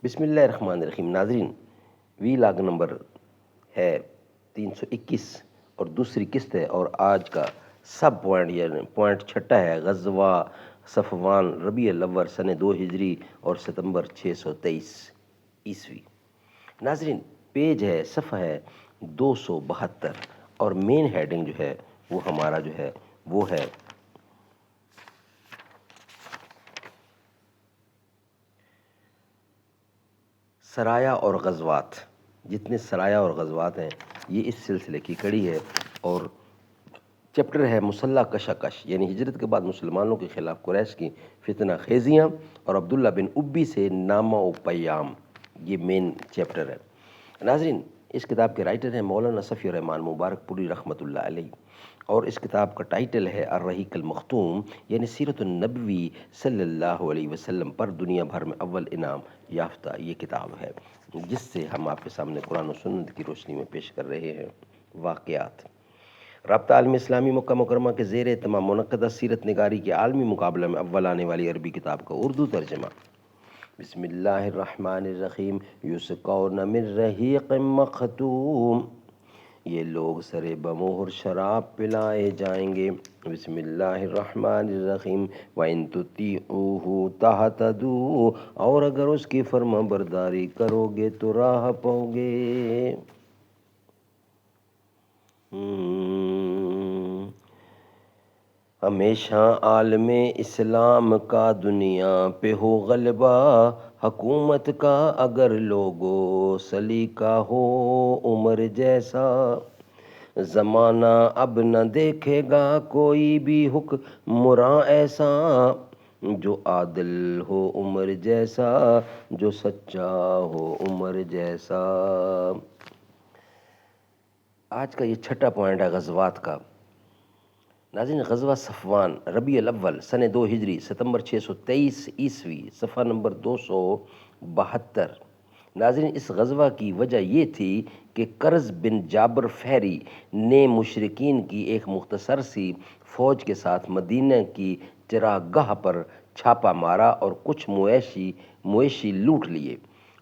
بسم اللہ الرحمن الرحیم۔ ناظرین، وی لاگ نمبر ہے 321 اور دوسری قسط ہے، اور آج کا سب پوائنٹ چھٹا ہے غزوہ صفوان ربیع الاول سن 2 ہجری اور ستمبر 623 عیسوی۔ ناظرین، پیج ہے، صفحہ ہے 272 اور مین ہیڈنگ جو ہے وہ ہمارا جو ہے وہ ہے سرایا اور غزوات۔ جتنے سرایا اور غزوات ہیں یہ اس سلسلے کی کڑی ہے، اور چیپٹر ہے مسلح کشاکش، یعنی ہجرت کے بعد مسلمانوں کے خلاف قریش کی فتنہ خیزیاں اور عبداللہ بن ابی سے نامہ و پیام، یہ مین چیپٹر ہے۔ ناظرین، اس کتاب کے رائٹر ہیں مولانا صفی الرحمان مبارک پوری رحمۃ اللہ علیہ، اور اس کتاب کا ٹائٹل ہے الرحیق المختوم، یعنی سیرت النبوی صلی اللہ علیہ وسلم پر دنیا بھر میں اول انعام یافتہ یہ کتاب ہے، جس سے ہم آپ کے سامنے قرآن و سنت کی روشنی میں پیش کر رہے ہیں واقعات۔ رابطہ عالم اسلامی مکہ مکرمہ کے زیر اہتمام منعقدہ سیرت نگاری کے عالمی مقابلہ میں اول آنے والی عربی کتاب کا اردو ترجمہ۔ بسم اللہ الرحمن الرحیم۔ یسقون من رحیق مختوم، یہ لوگ سر بمہر شراب پلائے جائیں گے۔ بسم اللہ الرحمن الرحیم۔ وَإِن تُطِيعُوهُ تَهْتَدُوا، اور اگر اس کی فرما برداری کرو گے تو راہ پاؤ گے۔ ہمیشہ عالم اسلام کا دنیا پہ ہو غلبہ، حکومت کا اگر لوگو سلیقہ ہو عمر جیسا، زمانہ اب نہ دیکھے گا کوئی بھی حکمراں ایسا، جو عادل ہو عمر جیسا، جو سچا ہو عمر جیسا۔ آج کا یہ چھٹا پوائنٹ ہے غزوات کا۔ ناظرین، غزوہ صفوان ربیع الاول سن 2 ہجری ستمبر 623 عیسوی، صفحہ نمبر 272۔ ناظرین، اس غزوہ کی وجہ یہ تھی کہ کرز بن جابر فہری نے مشرکین کی ایک مختصر سی فوج کے ساتھ مدینہ کی چراگاہ پر چھاپا مارا اور کچھ مویشی لوٹ لیے۔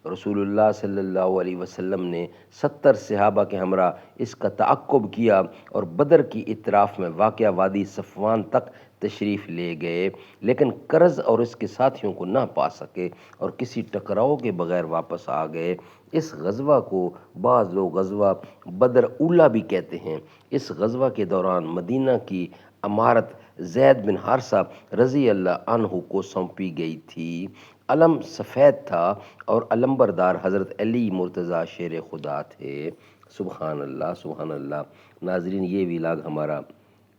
رسول اللہ صلی اللہ علیہ وسلم نے 70 صحابہ کے ہمراہ اس کا تعاقب کیا اور بدر کی اطراف میں واقع وادی صفوان تک تشریف لے گئے، لیکن کرز اور اس کے ساتھیوں کو نہ پا سکے اور کسی ٹکراؤ کے بغیر واپس آ گئے۔ اس غزوہ کو بعض لوگ غزوہ بدر اولیٰ بھی کہتے ہیں۔ اس غزوہ کے دوران مدینہ کی امارت زید بن حارثہ رضی اللہ عنہ کو سونپی گئی تھی۔ علم سفید تھا اور علمبردار حضرت علی مرتضیٰ شیر خدا تھے۔ سبحان اللہ، سبحان اللہ۔ ناظرین، یہ ویلاگ ہمارا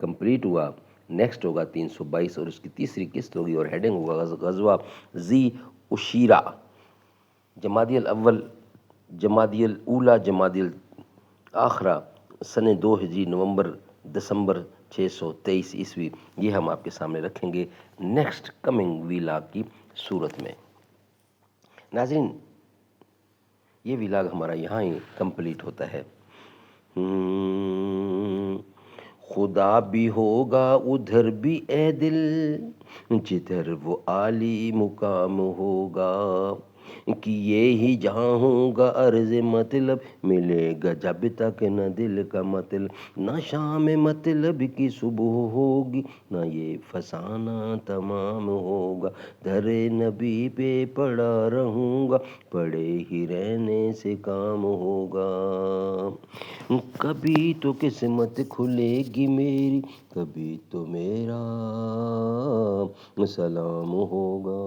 کمپلیٹ ہوا۔ نیکسٹ ہوگا 322 اور اس کی تیسری قسط ہوگی، اور ہیڈنگ ہوگا غزوہ ذی عشیرہ، جمادی الاول، جمادی الاولیٰ، جمادی الاخرہ سن 2 ہجری نومبر دسمبر 623 عیسوی۔ یہ ہم آپ کے سامنے رکھیں گے نیکسٹ کمنگ ویلاگ کی صورت میں۔ ناظرین، یہ ویلاگ ہمارا یہاں ہی کمپلیٹ ہوتا ہے۔ خدا بھی ہوگا ادھر بھی اے دل، جدھر وہ عالی مقام ہوگا، کیے ہی جہاں ہوگا عرض مطلب، ملے گا جب تک نہ دل کا مطلب، نہ شام مطلب کی صبح ہوگی، نہ یہ فسانہ تمام ہوگا، در نبی پہ پڑا رہوں گا، پڑے ہی رہنے سے کام ہوگا، کبھی تو قسمت کھلے گی میری، کبھی تو میرا سلام ہوگا۔